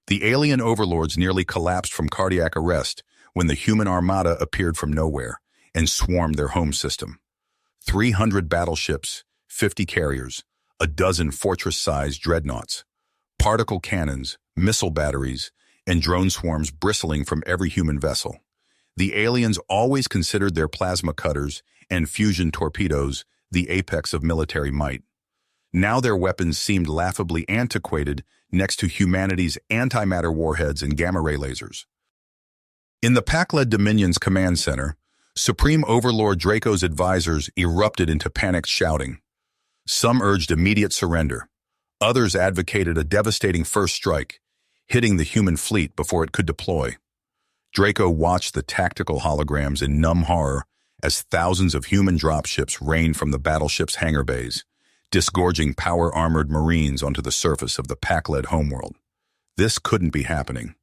The alien overlords nearly collapsed from cardiac arrest when the human armada appeared from nowhere and swarmed their home system. 300 battleships, 50 carriers, a dozen fortress-sized dreadnoughts, particle cannons, missile batteries, and drone swarms bristling from every human vessel. The aliens always considered their plasma cutters and fusion torpedoes the apex of military might. Now their weapons seemed laughably antiquated next to humanity's antimatter warheads and gamma-ray lasers. In the Pakled Dominion's command center, Supreme Overlord Draco's advisors erupted into panicked shouting. Some urged immediate surrender. Others advocated a devastating first strike, hitting the human fleet before it could deploy. Draco watched the tactical holograms in numb horror as thousands of human dropships rained from the battleship's hangar bays, disgorging power-armored Marines onto the surface of the Pakled homeworld. This couldn't be happening.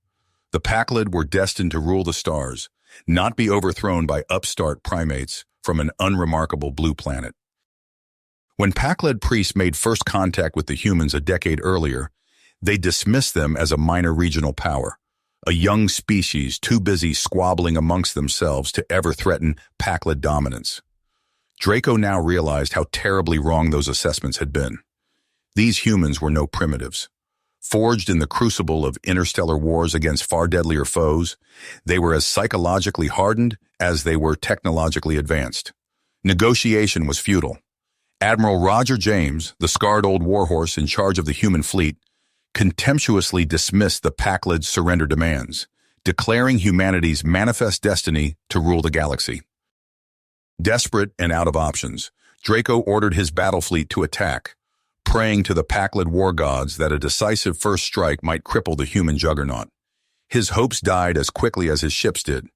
The Pakled were destined to rule the stars, not be overthrown by upstart primates from an unremarkable blue planet. When Pakled priests made first contact with the humans a decade earlier, they dismissed them as a minor regional power, a young species too busy squabbling amongst themselves to ever threaten Pakled dominance. Draco now realized how terribly wrong those assessments had been. These humans were no primitives. Forged in the crucible of interstellar wars against far deadlier foes, they were as psychologically hardened as they were technologically advanced. Negotiation was futile. Admiral Roger James, the scarred old warhorse in charge of the human fleet, contemptuously dismissed the Pakled's surrender demands, declaring humanity's manifest destiny to rule the galaxy. Desperate and out of options, Draco ordered his battle fleet to attack, praying to the Pakled war gods that a decisive first strike might cripple the human juggernaut. His hopes died as quickly as his ships did.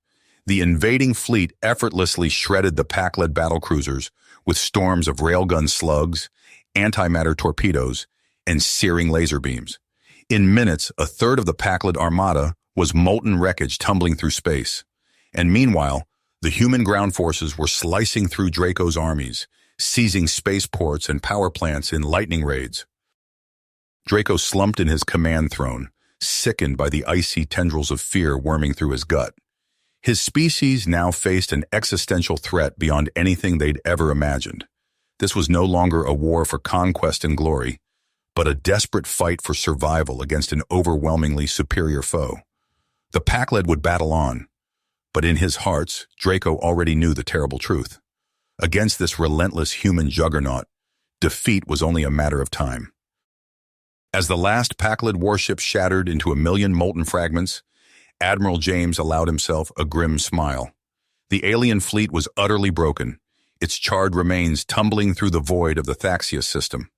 The invading fleet effortlessly shredded the Pakled battlecruisers with storms of railgun slugs, antimatter torpedoes, and searing laser beams. In minutes, a third of the Pakled armada was molten wreckage tumbling through space. And meanwhile, the human ground forces were slicing through Draco's armies, seizing spaceports and power plants in lightning raids. Draco slumped in his command throne, sickened by the icy tendrils of fear worming through his gut. His species now faced an existential threat beyond anything they'd ever imagined. This was no longer a war for conquest and glory, but a desperate fight for survival against an overwhelmingly superior foe. The Pakled would battle on, but in his hearts, Draco already knew the terrible truth. Against this relentless human juggernaut, defeat was only a matter of time. As the last Pakled warship shattered into a million molten fragments, Admiral James allowed himself a grim smile. The alien fleet was utterly broken, its charred remains tumbling through the void of the Thaxius system.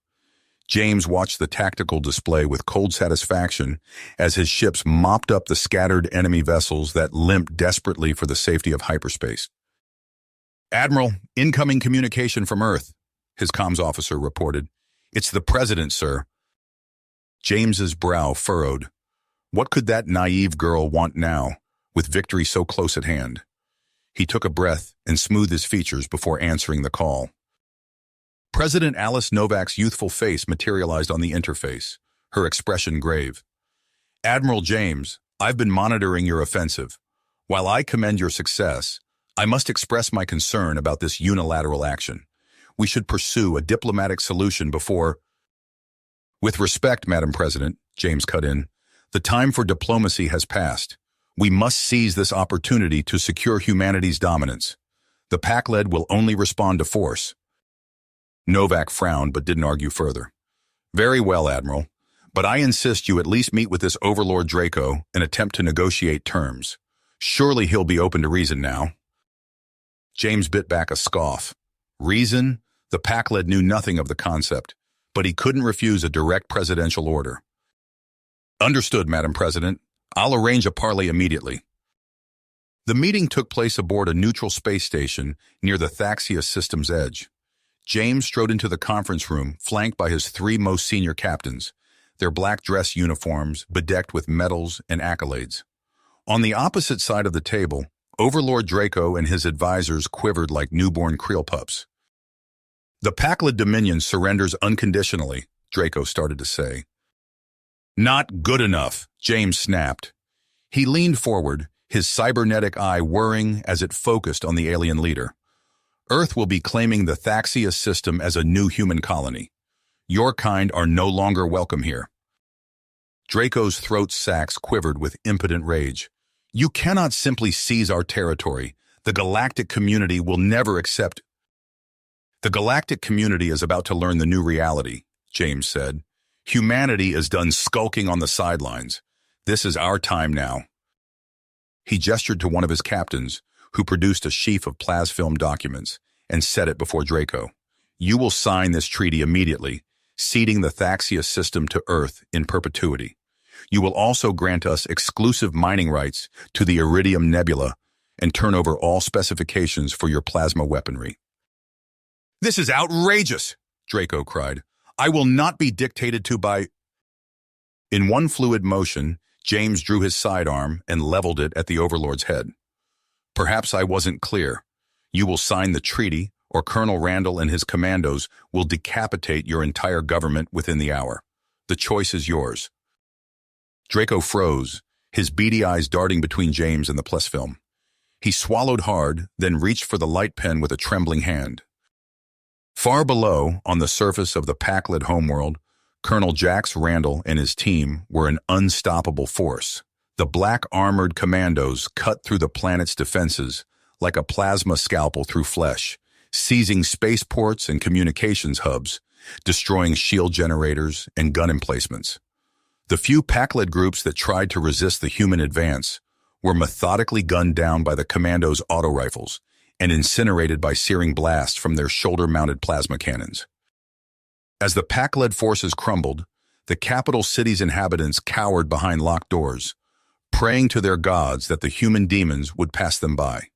James watched the tactical display with cold satisfaction as his ships mopped up the scattered enemy vessels that limped desperately for the safety of hyperspace. "Admiral, incoming communication from Earth," his comms officer reported. "It's the President, sir." James's brow furrowed. What could that naive girl want now, with victory so close at hand? He took a breath and smoothed his features before answering the call. President Alice Novak's youthful face materialized on the interface, her expression grave. "Admiral James, I've been monitoring your offensive. While I commend your success, I must express my concern about this unilateral action. We should pursue a diplomatic solution before—" "With respect, Madam President," James cut in, "the time for diplomacy has passed. We must seize this opportunity to secure humanity's dominance. The Pakled will only respond to force." Novak frowned but didn't argue further. "Very well, Admiral, but I insist you at least meet with this Overlord Draco and attempt to negotiate terms. Surely he'll be open to reason now." James bit back a scoff. Reason? The Pakled knew nothing of the concept, but he couldn't refuse a direct presidential order. "Understood, Madam President. I'll arrange a parley immediately." The meeting took place aboard a neutral space station near the Thaxius system's edge. James strode into the conference room, flanked by his three most senior captains, their black dress uniforms bedecked with medals and accolades. On the opposite side of the table, Overlord Draco and his advisors quivered like newborn creel pups. "The Pakled Dominion surrenders unconditionally," Draco started to say. Not good enough, James snapped. He leaned forward, his cybernetic eye whirring as it focused on the alien leader. Earth will be claiming the Thaxius system as a new human colony. Your kind are no longer welcome here. Draco's throat sacs quivered with impotent rage. You cannot simply seize our territory. The galactic community will never accept. The galactic community is about to learn the new reality, James said. Humanity is done skulking on the sidelines. This is our time now. He gestured to one of his captains, who produced a sheaf of plasfilm documents, and set it before Draco. You will sign this treaty immediately, ceding the Thaxius system to Earth in perpetuity. You will also grant us exclusive mining rights to the Iridium Nebula and turn over all specifications for your plasma weaponry. This is outrageous, Draco cried. I will not be dictated to by... In one fluid motion, James drew his sidearm and leveled it at the Overlord's head. Perhaps I wasn't clear. You will sign the treaty, or Colonel Randall and his commandos will decapitate your entire government within the hour. The choice is yours. Draco froze, his beady eyes darting between James and the plasfilm. He swallowed hard, then reached for the light pen with a trembling hand. Far below, on the surface of the Pakled homeworld, Colonel Jax Randall and his team were an unstoppable force. The black armored commandos cut through the planet's defenses like a plasma scalpel through flesh, seizing spaceports and communications hubs, destroying shield generators and gun emplacements. The few Pakled groups that tried to resist the human advance were methodically gunned down by the commandos' auto rifles and incinerated by searing blasts from their shoulder-mounted plasma cannons. As the Pakled forces crumbled, the capital city's inhabitants cowered behind locked doors, praying to their gods that the human demons would pass them by.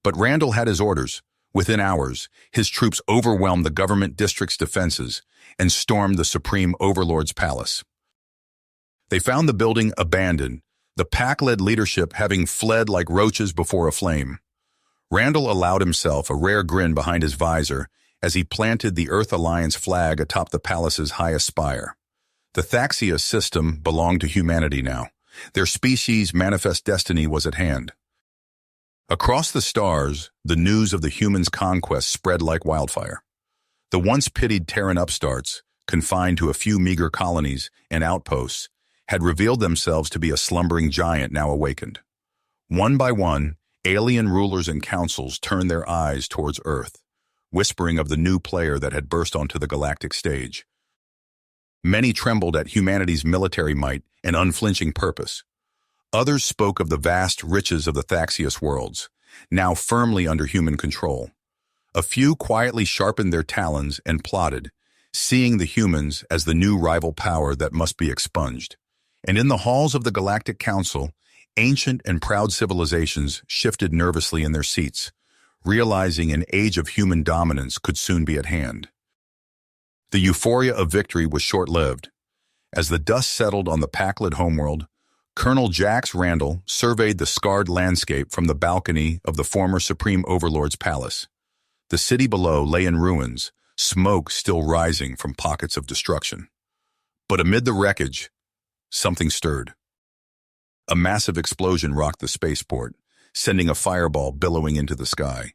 But Randall had his orders. Within hours, his troops overwhelmed the government district's defenses and stormed the Supreme Overlord's palace. They found the building abandoned, the Pakled leadership having fled like roaches before a flame. Randall allowed himself a rare grin behind his visor as he planted the Earth Alliance flag atop the palace's highest spire. The Thaxius system belonged to humanity now. Their species' manifest destiny was at hand. Across the stars, the news of the humans' conquest spread like wildfire. The once pitied Terran upstarts, confined to a few meager colonies and outposts, had revealed themselves to be a slumbering giant now awakened. One by one, alien rulers and councils turned their eyes towards Earth, whispering of the new player that had burst onto the galactic stage. Many trembled at humanity's military might and unflinching purpose. Others spoke of the vast riches of the Thaxius worlds, now firmly under human control. A few quietly sharpened their talons and plotted, seeing the humans as the new rival power that must be expunged. And in the halls of the Galactic Council, ancient and proud civilizations shifted nervously in their seats, realizing an age of human dominance could soon be at hand. The euphoria of victory was short-lived. As the dust settled on the Pakled homeworld, Colonel Jax Randall surveyed the scarred landscape from the balcony of the former Supreme Overlord's palace. The city below lay in ruins, smoke still rising from pockets of destruction. But amid the wreckage, something stirred. A massive explosion rocked the spaceport, sending a fireball billowing into the sky.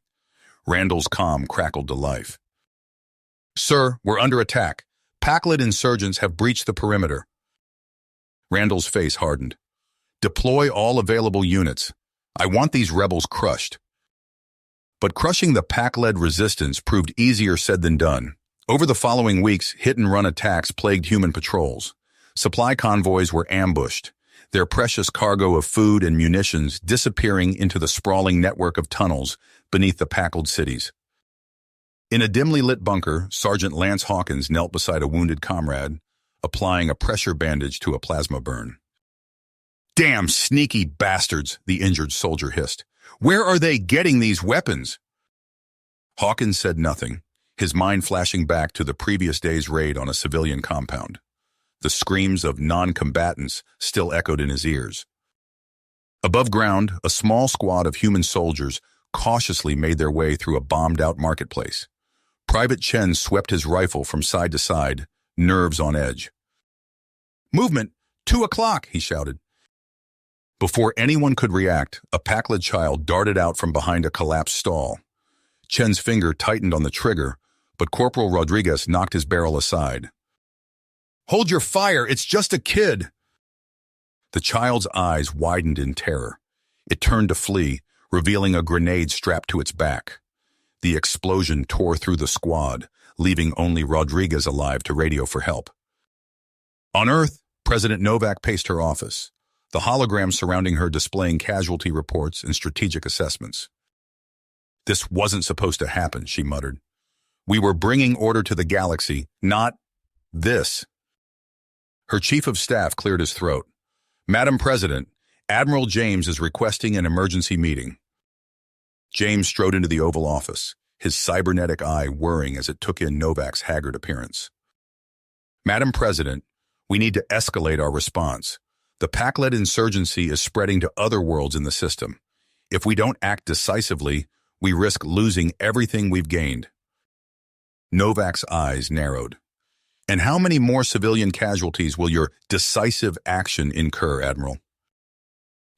Randall's comm crackled to life. Sir, we're under attack. Pakled insurgents have breached the perimeter. Randall's face hardened. Deploy all available units. I want these rebels crushed. But crushing the Pakled resistance proved easier said than done. Over the following weeks, hit-and-run attacks plagued human patrols. Supply convoys were ambushed, their precious cargo of food and munitions disappearing into the sprawling network of tunnels beneath the Pakled cities. In a dimly lit bunker, Sergeant Lance Hawkins knelt beside a wounded comrade, applying a pressure bandage to a plasma burn. Damn sneaky bastards, the injured soldier hissed. Where are they getting these weapons? Hawkins said nothing, his mind flashing back to the previous day's raid on a civilian compound. The screams of non-combatants still echoed in his ears. Above ground, a small squad of human soldiers cautiously made their way through a bombed-out marketplace. Private Chen swept his rifle from side to side, nerves on edge. Movement! 2 o'clock, he shouted. Before anyone could react, a Pakled child darted out from behind a collapsed stall. Chen's finger tightened on the trigger, but Corporal Rodriguez knocked his barrel aside. "Hold your fire, it's just a kid!" The child's eyes widened in terror. It turned to flee, revealing a grenade strapped to its back. The explosion tore through the squad, leaving only Rodriguez alive to radio for help. On Earth, President Novak paced her office, the hologram surrounding her displaying casualty reports and strategic assessments. "This wasn't supposed to happen," she muttered. "We were bringing order to the galaxy, not this." Her chief of staff cleared his throat. "Madam President, Admiral James is requesting an emergency meeting." James strode into the Oval Office, his cybernetic eye whirring as it took in Novak's haggard appearance. "Madam President, we need to escalate our response. The Pakled insurgency is spreading to other worlds in the system. If we don't act decisively, we risk losing everything we've gained." Novak's eyes narrowed. "And how many more civilian casualties will your decisive action incur, Admiral?"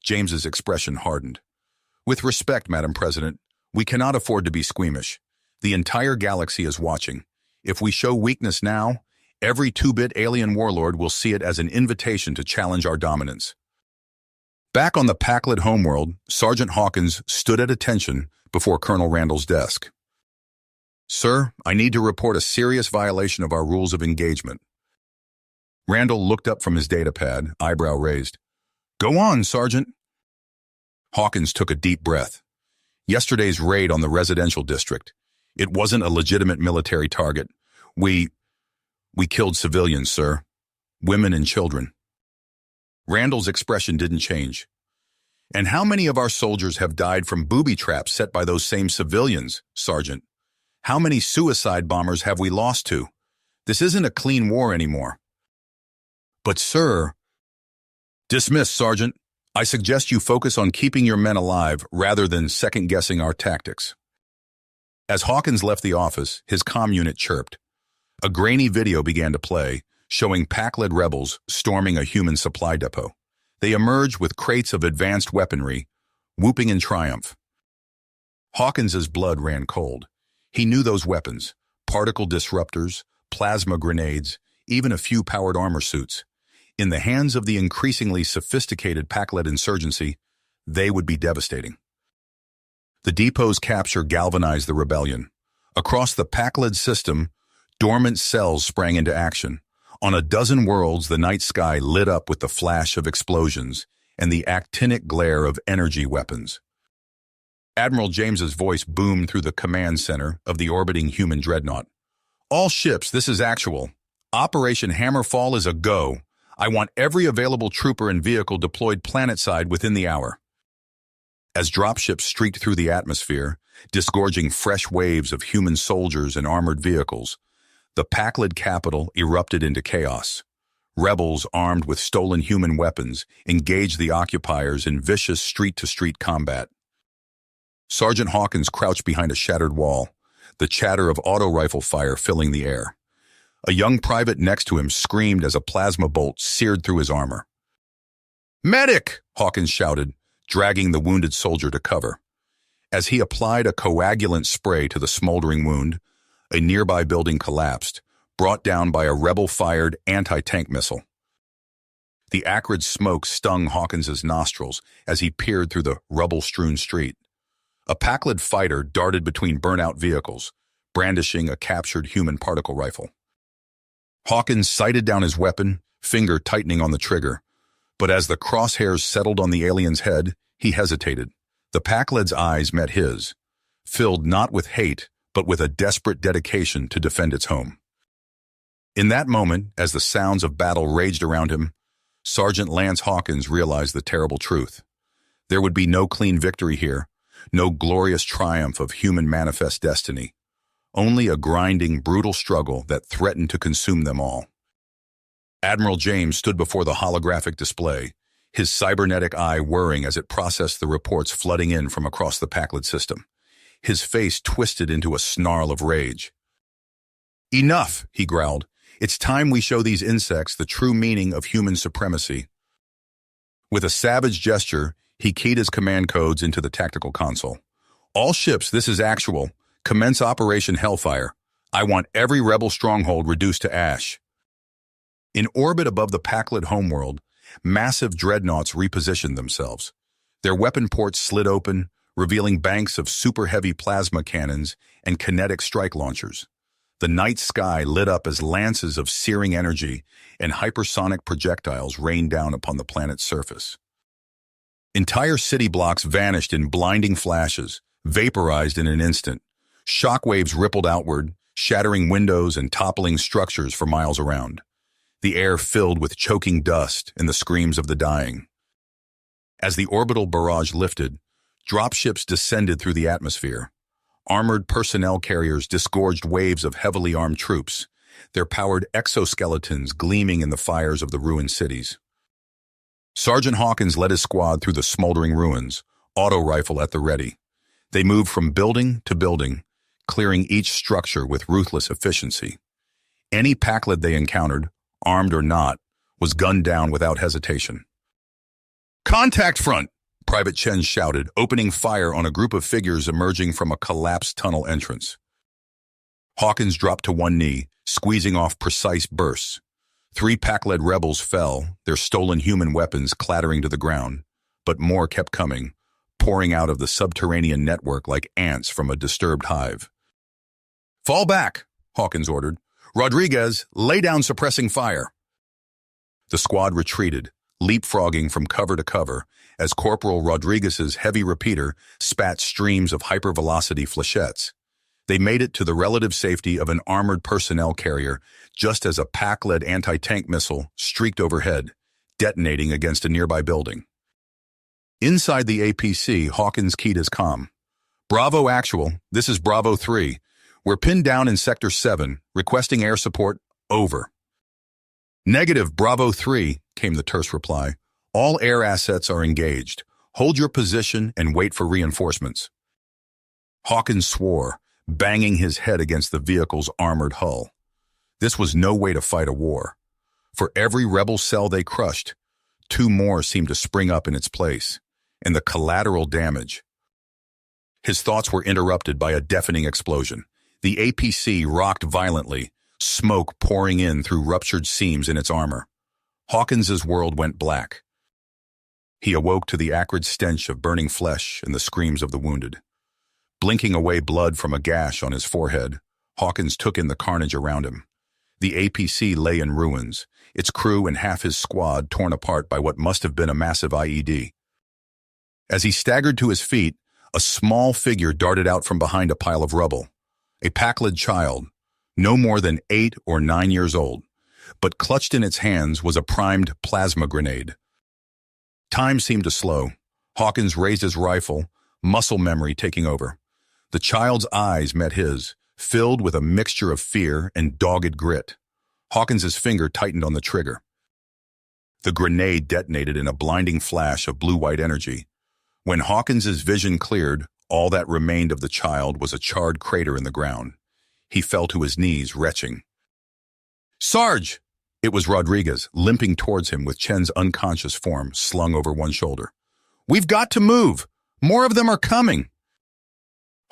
James's expression hardened. "With respect, Madam President, we cannot afford to be squeamish. The entire galaxy is watching. If we show weakness now, every 2-bit alien warlord will see it as an invitation to challenge our dominance." Back on the Pakled homeworld, Sergeant Hawkins stood at attention before Colonel Randall's desk. "Sir, I need to report a serious violation of our rules of engagement." Randall looked up from his datapad, eyebrow raised. "Go on, Sergeant." Hawkins took a deep breath. "Yesterday's raid on the residential district. It wasn't a legitimate military target. We killed civilians, sir. Women and children." Randall's expression didn't change. "And how many of our soldiers have died from booby traps set by those same civilians, Sergeant? How many suicide bombers have we lost to? This isn't a clean war anymore." "But, sir—" "Dismiss, Sergeant. I suggest you focus on keeping your men alive rather than second-guessing our tactics." As Hawkins left the office, his comm unit chirped. A grainy video began to play, showing Pakled rebels storming a human supply depot. They emerged with crates of advanced weaponry, whooping in triumph. Hawkins's blood ran cold. He knew those weapons: particle disruptors, plasma grenades, even a few powered armor suits. In the hands of the increasingly sophisticated Pakled insurgency, they would be devastating. The depot's capture galvanized the rebellion. Across the Pakled system, dormant cells sprang into action. On a dozen worlds, the night sky lit up with the flash of explosions and the actinic glare of energy weapons. Admiral James's voice boomed through the command center of the orbiting human dreadnought. "All ships, this is actual. Operation Hammerfall is a go. I want every available trooper and vehicle deployed planetside within the hour." As dropships streaked through the atmosphere, disgorging fresh waves of human soldiers and armored vehicles, the Pakled capital erupted into chaos. Rebels armed with stolen human weapons engaged the occupiers in vicious street-to-street combat. Sergeant Hawkins crouched behind a shattered wall, the chatter of auto rifle fire filling the air. A young private next to him screamed as a plasma bolt seared through his armor. "Medic!" Hawkins shouted, dragging the wounded soldier to cover. As he applied a coagulant spray to the smoldering wound, a nearby building collapsed, brought down by a rebel-fired anti-tank missile. The acrid smoke stung Hawkins's nostrils as he peered through the rubble-strewn street. A Pakled fighter darted between burnt-out vehicles, brandishing a captured human particle rifle. Hawkins sighted down his weapon, finger tightening on the trigger. But as the crosshairs settled on the alien's head, he hesitated. The Pakled's eyes met his, filled not with hate, but with a desperate dedication to defend its home. In that moment, as the sounds of battle raged around him, Sergeant Lance Hawkins realized the terrible truth. There would be no clean victory here, no glorious triumph of human manifest destiny, only a grinding, brutal struggle that threatened to consume them all. Admiral James stood before the holographic display, his cybernetic eye whirring as it processed the reports flooding in from across the Pakled system. His face twisted into a snarl of rage. "Enough," he growled. It's time we show these insects the true meaning of human supremacy. With a savage gesture, he keyed his command codes into the tactical console. All ships, this is actual. Commence Operation Hellfire. I want every rebel stronghold reduced to ash. In orbit above the Pakled homeworld, massive dreadnoughts repositioned themselves. Their weapon ports slid open, revealing banks of super-heavy plasma cannons and kinetic strike launchers. The night sky lit up as lances of searing energy and hypersonic projectiles rained down upon the planet's surface. Entire city blocks vanished in blinding flashes, vaporized in an instant. Shockwaves rippled outward, shattering windows and toppling structures for miles around. The air filled with choking dust and the screams of the dying. As the orbital barrage lifted, dropships descended through the atmosphere. Armored personnel carriers disgorged waves of heavily armed troops, their powered exoskeletons gleaming in the fires of the ruined cities. Sergeant Hawkins led his squad through the smoldering ruins, auto rifle at the ready. They moved from building to building, clearing each structure with ruthless efficiency. Any Pakled they encountered, armed or not, was gunned down without hesitation. "Contact front!" Private Chen shouted, opening fire on a group of figures emerging from a collapsed tunnel entrance. Hawkins dropped to one knee, squeezing off precise bursts. 3 Pakled rebels fell, their stolen human weapons clattering to the ground, but more kept coming, pouring out of the subterranean network like ants from a disturbed hive. "Fall back," Hawkins ordered. "Rodriguez, lay down suppressing fire." The squad retreated, leapfrogging from cover to cover, as Corporal Rodriguez's heavy repeater spat streams of hypervelocity flechettes. They made it to the relative safety of an armored personnel carrier just as a Pakled anti-tank missile streaked overhead, detonating against a nearby building. Inside the APC, Hawkins keyed his comm. "Bravo Actual, this is Bravo 3. We're pinned down in Sector 7, requesting air support, over." "Negative, Bravo 3, came the terse reply. "All air assets are engaged. Hold your position and wait for reinforcements." Hawkins swore, banging his head against the vehicle's armored hull. This was no way to fight a war. For every rebel cell they crushed, 2 more seemed to spring up in its place, and the collateral damage. His thoughts were interrupted by a deafening explosion. The APC rocked violently, smoke pouring in through ruptured seams in its armor. Hawkins's world went black. He awoke to the acrid stench of burning flesh and the screams of the wounded. Blinking away blood from a gash on his forehead, Hawkins took in the carnage around him. The APC lay in ruins, its crew and half his squad torn apart by what must have been a massive IED. As he staggered to his feet, a small figure darted out from behind a pile of rubble. A Pakled child, no more than 8 or 9 years old, but clutched in its hands was a primed plasma grenade. Time seemed to slow. Hawkins raised his rifle, muscle memory taking over. The child's eyes met his, filled with a mixture of fear and dogged grit. Hawkins's finger tightened on the trigger. The grenade detonated in a blinding flash of blue-white energy. When Hawkins's vision cleared, all that remained of the child was a charred crater in the ground. He fell to his knees, retching. "Sarge!" It was Rodriguez, limping towards him with Chen's unconscious form slung over one shoulder. "We've got to move! More of them are coming!"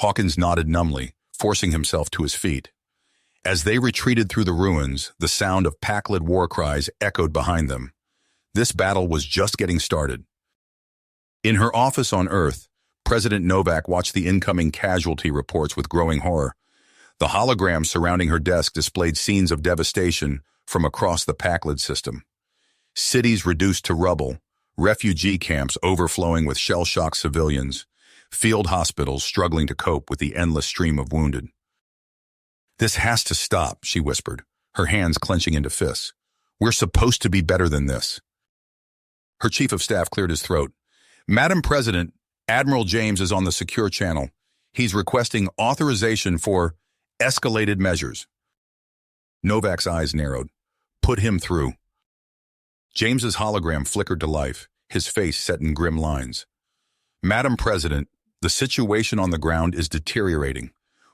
Hawkins nodded numbly, forcing himself to his feet. As they retreated through the ruins, the sound of Pakled war cries echoed behind them. This battle was just getting started. In her office on Earth, President Novak watched the incoming casualty reports with growing horror. The holograms surrounding her desk displayed scenes of devastation from across the Pakled system. Cities reduced to rubble, refugee camps overflowing with shell-shocked civilians, field hospitals struggling to cope with the endless stream of wounded. "This has to stop," she whispered, her hands clenching into fists. "We're supposed to be better than this." Her chief of staff cleared his throat. "Madam President, Admiral James is on the secure channel. He's requesting authorization for escalated measures." Novak's eyes narrowed. "Put him through." James's hologram flickered to life, his face set in grim lines. "Madam President, the situation on the ground is deteriorating.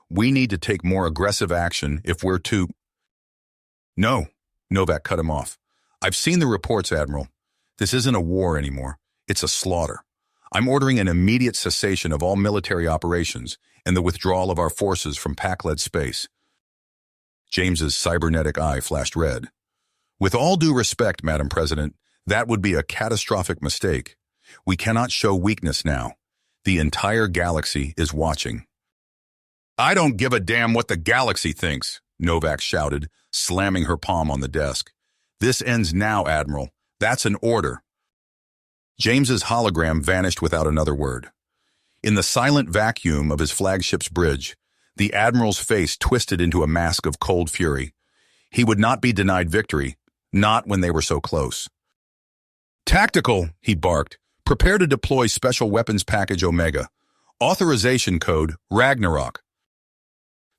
We need to take more aggressive action if we're to—" No, Novak cut him off. I've seen the reports, Admiral. This isn't a war anymore. It's a slaughter. I'm ordering an immediate cessation of all military operations and the withdrawal of our forces from Pakled space. James's cybernetic eye flashed red. With all due respect, Madam President, that would be a catastrophic mistake. We cannot show weakness now. The entire galaxy is watching. I don't give a damn what the galaxy thinks, Novak shouted, slamming her palm on the desk. This ends now, Admiral. That's an order. James's hologram vanished without another word. In the silent vacuum of his flagship's bridge, the Admiral's face twisted into a mask of cold fury. He would not be denied victory, not when they were so close. Tactical, he barked. Prepare to deploy Special Weapons Package Omega. Authorization code Ragnarok.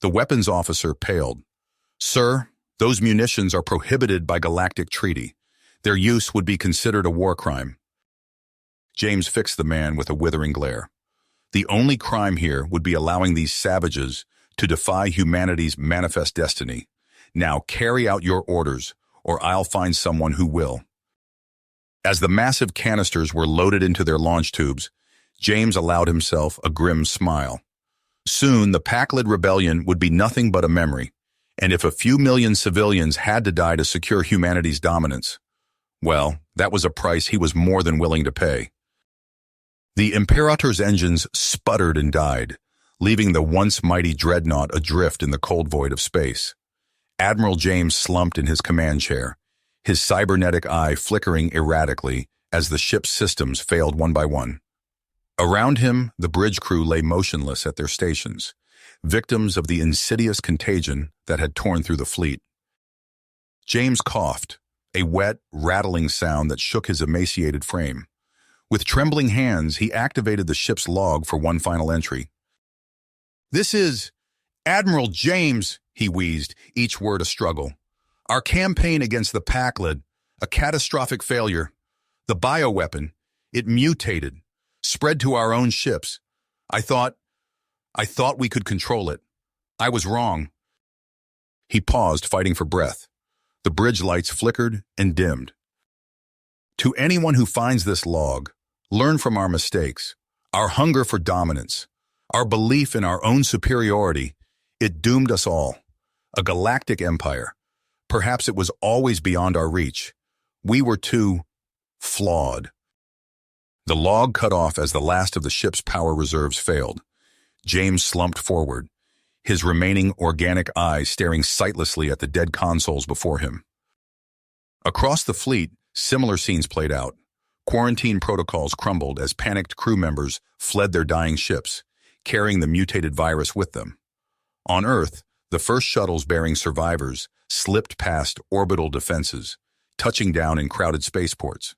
The weapons officer paled. Sir, those munitions are prohibited by galactic treaty. Their use would be considered a war crime. James fixed the man with a withering glare. The only crime here would be allowing these savages to defy humanity's manifest destiny. Now carry out your orders, or I'll find someone who will. As the massive canisters were loaded into their launch tubes, James allowed himself a grim smile. Soon, the Pakled rebellion would be nothing but a memory, and if a few million civilians had to die to secure humanity's dominance, well, that was a price he was more than willing to pay. The Imperator's engines sputtered and died, leaving the once mighty dreadnought adrift in the cold void of space. Admiral James slumped in his command chair, his cybernetic eye flickering erratically as the ship's systems failed one by one. Around him, the bridge crew lay motionless at their stations, victims of the insidious contagion that had torn through the fleet. James coughed, a wet, rattling sound that shook his emaciated frame. With trembling hands, he activated the ship's log for one final entry. This is Admiral James, he wheezed, each word a struggle. Our campaign against the Pakled, a catastrophic failure. The bioweapon, it mutated, spread to our own ships. I thought we could control it. I was wrong. He paused, fighting for breath. The bridge lights flickered and dimmed. To anyone who finds this log, learn from our mistakes, our hunger for dominance, our belief in our own superiority. It doomed us all. A galactic empire. Perhaps it was always beyond our reach. We were too flawed. The log cut off as the last of the ship's power reserves failed. James slumped forward, his remaining organic eyes staring sightlessly at the dead consoles before him. Across the fleet, similar scenes played out. Quarantine protocols crumbled as panicked crew members fled their dying ships, carrying the mutated virus with them. On Earth, the first shuttles bearing survivors slipped past orbital defenses, touching down in crowded spaceports.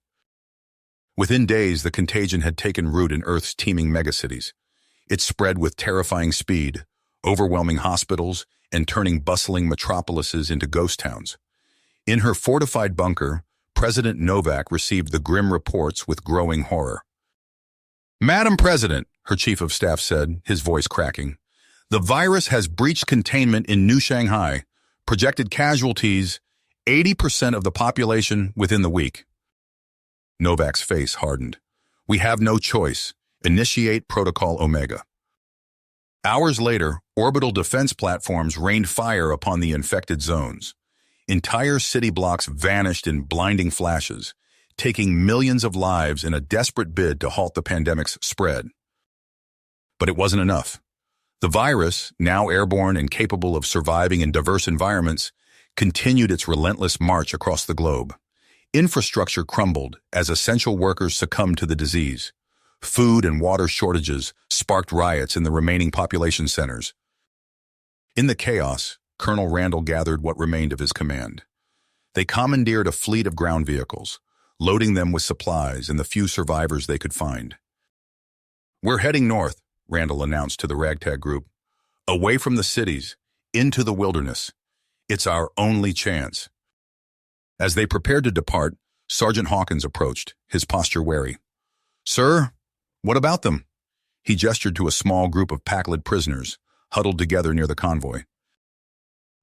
Within days, the contagion had taken root in Earth's teeming megacities. It spread with terrifying speed, overwhelming hospitals and turning bustling metropolises into ghost towns. In her fortified bunker, President Novak received the grim reports with growing horror. Madam President, her chief of staff said, his voice cracking, the virus has breached containment in New Shanghai. Projected casualties, 80% of the population within the week. Novak's face hardened. We have no choice. Initiate Protocol Omega. Hours later, orbital defense platforms rained fire upon the infected zones. Entire city blocks vanished in blinding flashes, taking millions of lives in a desperate bid to halt the pandemic's spread. But it wasn't enough. The virus, now airborne and capable of surviving in diverse environments, continued its relentless march across the globe. Infrastructure crumbled as essential workers succumbed to the disease. Food and water shortages sparked riots in the remaining population centers. In the chaos, Colonel Randall gathered what remained of his command. They commandeered a fleet of ground vehicles, loading them with supplies and the few survivors they could find. We're heading north, Randall announced to the ragtag group. Away from the cities, into the wilderness. It's our only chance. As they prepared to depart, Sergeant Hawkins approached, his posture wary. Sir, what about them? He gestured to a small group of Pakled prisoners, huddled together near the convoy.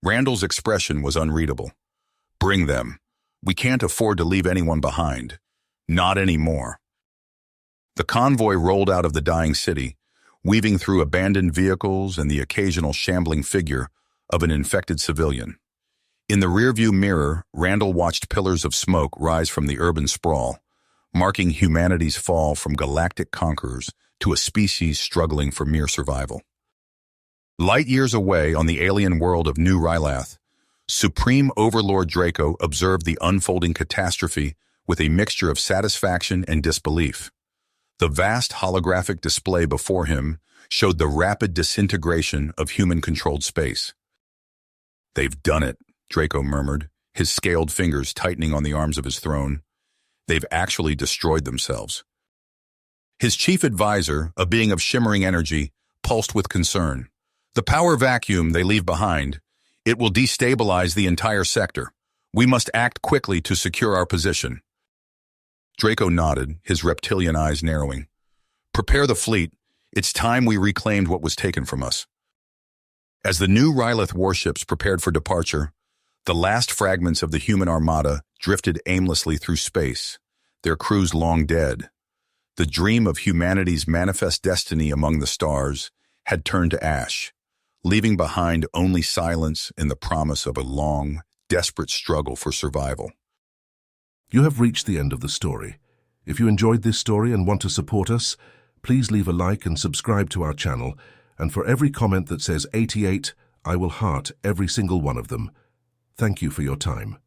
Randall's expression was unreadable. Bring them. We can't afford to leave anyone behind. Not anymore. The convoy rolled out of the dying city, weaving through abandoned vehicles and the occasional shambling figure of an infected civilian. In the rearview mirror, Randall watched pillars of smoke rise from the urban sprawl, marking humanity's fall from galactic conquerors to a species struggling for mere survival. Light years away on the alien world of New Rylath, Supreme Overlord Draco observed the unfolding catastrophe with a mixture of satisfaction and disbelief. The vast holographic display before him showed the rapid disintegration of human-controlled space. "They've done it," Draco murmured, his scaled fingers tightening on the arms of his throne. "They've actually destroyed themselves." His chief advisor, a being of shimmering energy, pulsed with concern. "The power vacuum they leave behind, it will destabilize the entire sector. We must act quickly to secure our position." Draco nodded, his reptilian eyes narrowing. "Prepare the fleet. It's time we reclaimed what was taken from us." As the new Rylath warships prepared for departure, the last fragments of the human armada drifted aimlessly through space, their crews long dead. The dream of humanity's manifest destiny among the stars had turned to ash, leaving behind only silence and the promise of a long, desperate struggle for survival. You have reached the end of the story. If you enjoyed this story and want to support us, please leave a like and subscribe to our channel, and for every comment that says 88, I will heart every single one of them. Thank you for your time.